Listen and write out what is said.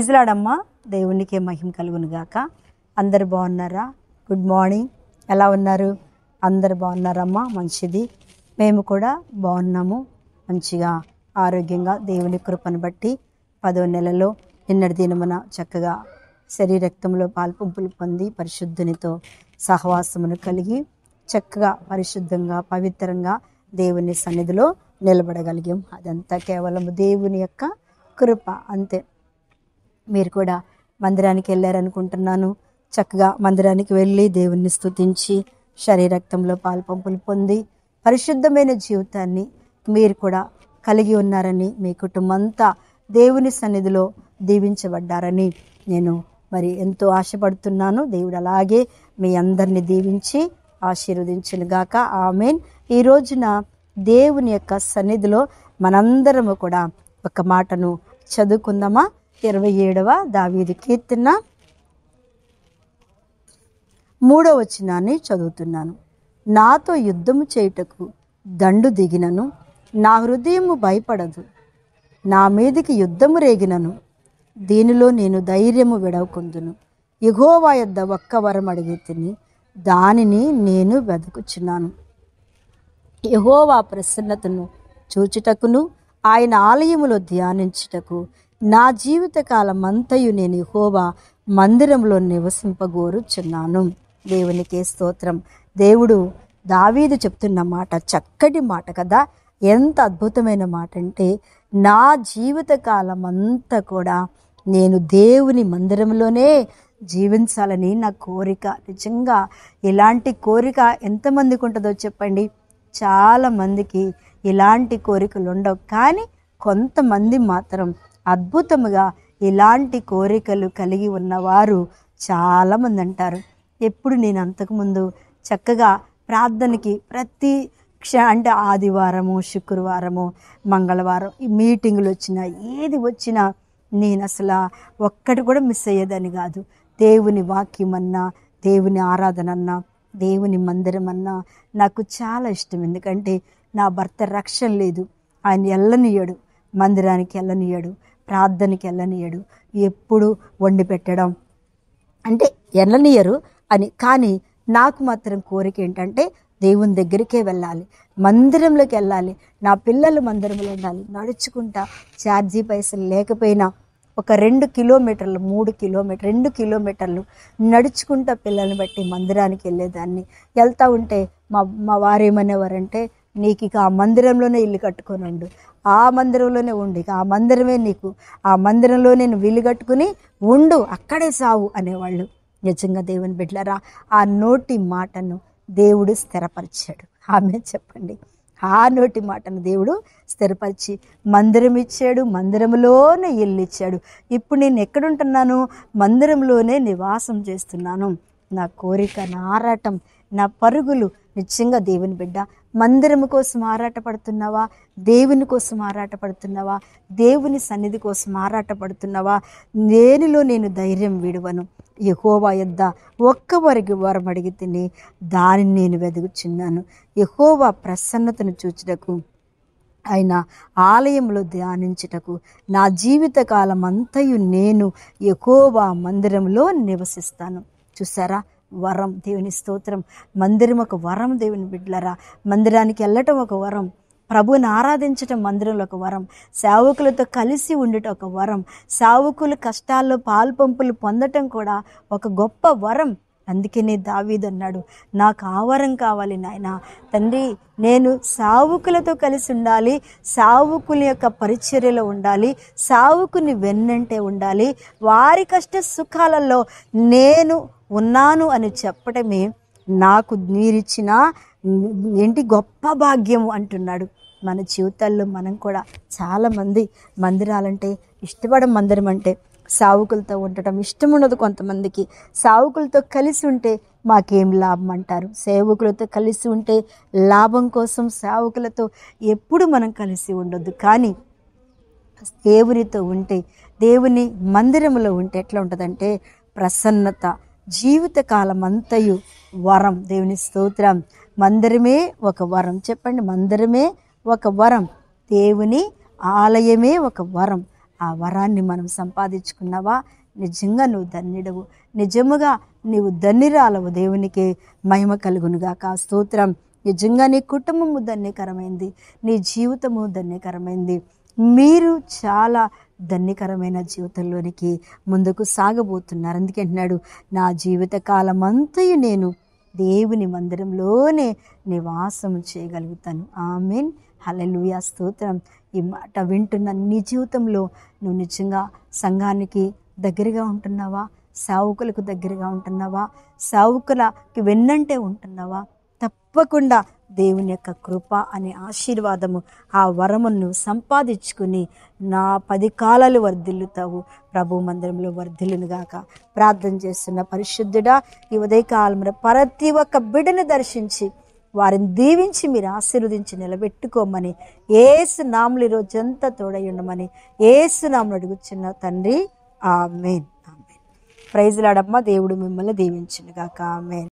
Praise లాడమ్మా. దేవునికే మహిమ కలుగును గాక. అందరు బాగున్నారా? Good morning. ఎలా ఉన్నారు? అందరు బాగున్నారమ్మా? మంచిది. మేము కూడా బాగున్నాము. మంచిగా ఆరోగ్యంగా దేవుని కృపను బట్టి 10వ నెలలో నిన్నటి దినమున చక్కగా శరీరక్తంలో పాల్పంపులు పొంది పరిశుద్ధునితో సహవాసమును కలిగి చక్కగా పరిశుద్ధంగా పవిత్రంగా దేవుని సన్నిధిలో నిలబడగలిగాం. అదంతా కేవలం దేవుని యొక్క కృప అంతే. మీరు కూడా మందిరానికి వెళ్ళారనుకుంటున్నాను. చక్కగా మందిరానికి వెళ్ళి దేవుణ్ణి స్తుతించి శరీరక్తంలో పాల్పంపులు పొంది పరిశుద్ధమైన జీవితాన్ని మీరు కూడా కలిగి ఉన్నారని, మీ కుటుంబం అంతా దేవుని సన్నిధిలో దీవించబడ్డారని నేను మరి ఎంతో ఆశపడుతున్నాను. దేవుడు అలాగే మీ అందరినీ దీవించి ఆశీర్వదించును గాక. ఆమేన్. ఈ రోజున దేవుని యొక్క సన్నిధిలో మనందరము కూడా ఒక మాటను చదువుకుందామా? 27వ దావీదు కీర్తన 3వ వచనాన్ని చదువుతున్నాను. నాతో యుద్ధము చేయుటకు దండు దిగినను నా హృదయము భయపడదు. నా మీదికి యుద్ధము రేగినను దీనిలో నేను ధైర్యము విడవకుందును. యెహోవా యొద్ద ఒక్క వరం అడిగితిని, దానిని నేను వెదుకుచున్నాను. యెహోవా ప్రసన్నతను చూచుటకును ఆయన ఆలయములో ధ్యానించుటకు నా జీవితకాలమంతయు నేను యెహోవా మందిరంలో నివసింపగోరుచున్నాను. దేవునికే స్తోత్రం. దేవుడు దావీదు చెప్తున్న మాట చక్కటి మాట కదా. ఎంత అద్భుతమైన మాట అంటే, నా జీవితకాలం అంతా కూడా నేను దేవుని మందిరంలోనే జీవించాలని నా కోరిక. నిజంగా ఇలాంటి కోరిక ఎంతమందికి ఉంటుందో చెప్పండి. చాలామందికి ఇలాంటి కోరికలు ఉండవు, కానీ కొంతమంది మాత్రం అద్భుతముగా ఇలాంటి కోరికలు కలిగి ఉన్నవారు చాలామంది అంటారు. ఎప్పుడు నేను అంతకుముందు చక్కగా ప్రార్థనకి ప్రతి అంటే ఆదివారము, శుక్రవారము, మంగళవారం ఈ మీటింగులు వచ్చినా ఏది వచ్చినా నేను అసలు ఒక్కటి కూడా మిస్ అయ్యేదని కాదు. దేవుని వాక్యం అన్నా, దేవుని ఆరాధన అన్నా, దేవుని మందిరం అన్నా నాకు చాలా ఇష్టం. ఎందుకంటే నా భర్త రక్షణ లేదు, ఆయన వెళ్ళనియడు, మందిరానికి వెళ్ళనియడు, ప్రార్థనకి వెళ్ళనియడు. ఎప్పుడు వండి పెట్టడం అంటే వెళ్ళనియరు అని. కానీ నాకు మాత్రం కోరిక ఏంటంటే దేవుని దగ్గరికే వెళ్ళాలి, మందిరంలోకి వెళ్ళాలి, నా పిల్లలు మందిరంలో ఉండాలి. నడుచుకుంటా ఛార్జీ పైసలు లేకపోయినా ఒక 2 కిలోమీటర్లు 3 కిలోమీటర్ 2 కిలోమీటర్లు నడుచుకుంటా పిల్లల్ని బట్టి మందిరానికి వెళ్ళేదాన్ని. వెళ్తూ ఉంటే మా వారు ఏమనేవారంటే, నీకు ఇక ఆ మందిరంలోనే ఇల్లు కట్టుకొని ఉండు, ఆ మందిరంలోనే ఉండు, ఇక ఆ మందిరమే నీకు, ఆ మందిరంలోనే నువ్వు ఇల్లు కట్టుకుని ఉండు, అక్కడే సావు అనేవాళ్ళు. నిజంగా దేవుని బిడ్డలారా, ఆ నోటి మాటను దేవుడు స్థిరపరిచాడు. ఆమె చెప్పండి. ఆ నోటి మాటను దేవుడు స్థిరపరిచి మందిరం ఇచ్చాడు, మందిరంలోనే ఇల్లు ఇచ్చాడు. ఇప్పుడు నేను ఎక్కడుంటున్నాను? మందిరంలోనే నివాసం చేస్తున్నాను. నా కోరిక, నా ఆరాటం, నా పరుగులు నిజంగా దేవుని బిడ్డ, మందిరం కోసం ఆరాటపడుతున్నావా? దేవుని కోసం ఆరాటపడుతున్నావా? దేవుని సన్నిధి కోసం ఆరాటపడుతున్నావా? దేనిలో నేను ధైర్యం విడువను. యెహోవా యొద్ద ఒక్క వరం అడిగితిని, దానిని నేను వెదుగుచున్నాను. యెహోవా ప్రసన్నతను చూచుటకు ఆయన ఆలయంలో ధ్యానించుటకు నా జీవితకాలం అంతయు నేను యెహోవా మందిరంలో నివసిస్తాను. చూసారా? వరం. దేవుని స్తోత్రం. మందిరం ఒక వరం. దేవుని బిడ్డలారా, మందిరానికి వెళ్ళటం ఒక వరం, ప్రభువుని ఆరాధించటం మందిరంలో ఒక వరం, సేవకులతో కలిసి ఉండటం ఒక వరం, సేవకుల కష్టాల్లో పాల్పంపులు పొందటం కూడా ఒక గొప్ప వరం. అందుకనే దావీదు అన్నాడు, నాకు ఆ వరం కావాలి నాయనా. తండ్రి, నేను సావుకులతో కలిసి ఉండాలి, సావుకుల యొక్క పరిచర్యలో ఉండాలి, సావుకుని వెన్నంటే ఉండాలి, వారి కష్ట సుఖాలలో నేను ఉన్నాను అని చెప్పటమే నాకు మీరిచ్చిన ఏంటి గొప్ప భాగ్యం అంటున్నాడు. మన జీవితాల్లో మనం కూడా చాలామంది మందిరాలంటే ఇష్టపడం, మందిరం అంటే సావుకులతో ఉండటం ఇష్టం ఉండదు కొంతమందికి. సావుకులతో కలిసి ఉంటే మాకేం లాభం అంటారు. సేవకులతో కలిసి ఉంటే లాభం కోసం సేవకులతో ఎప్పుడు మనం కలిసి ఉండొద్దు. కానీ దేవునితో ఉంటే, దేవుని మందిరంలో ఉంటే ఎట్లా ఉంటుందంటే ప్రసన్నత, జీవితకాలం అంతయు వరం. దేవుని స్తోత్రం. మందిరమే ఒక వరం. చెప్పండి, మందిరమే ఒక వరం. దేవుని ఆలయమే ఒక వరం. ఆ వరాన్ని మనం సంపాదించుకున్నావా? నిజంగా నువ్వు ధన్యుడవు, నిజముగా నీవు ధన్యురాలవు. దేవునికి మహిమ కలుగునుగాక. స్తోత్రం. నిజంగా నీ కుటుంబము ధన్యకరమైంది, నీ జీవితము ధన్యకరమైంది. మీరు చాలా ధన్యకరమైన జీవితంలోనికి ముందుకు సాగబోతున్నారు. అందుకే అంటున్నాడు, నా జీవిత కాలం అంతయు నేను దేవుని మందిరంలోనే నివాసం చేయగలుగుతాను. ఆమేన్. హల్లెలూయా. స్తోత్రం. ఈ మాట వింటున్న నీ జీవితంలో నువ్వు నిజంగా సంఘానికి దగ్గరగా ఉంటున్నావా? సేవకులకు దగ్గరగా ఉంటున్నావా? సేవకులకి వెన్నంటే ఉంటున్నావా? తప్పకుండా దేవుని యొక్క కృప అనే ఆశీర్వాదము, ఆ వరమును సంపాదించుకుని నా 10 కాలాలు వర్ధిల్లుతావు, ప్రభు మందిరంలో వర్ధిల్లునుగాక. ప్రార్థన చేస్తున్న పరిశుద్ధుడా, ఈ ఉదయకాలంలో ప్రతి ఒక్క బిడ్డను దర్శించి వారిని దీవించి మీరు ఆశీర్వదించి నిలబెట్టుకోమని యేసు నామములో ఈ రోజంతా తోడై ఉండమని యేసు నామములో అడుగుచున్న తండ్రి. ఆమేన్. ఆమేన్. ప్రైజ్ లార్డ్ అమ్మ. దేవుడు మిమ్మల్ని దీవించునుగాక. ఆమేన్.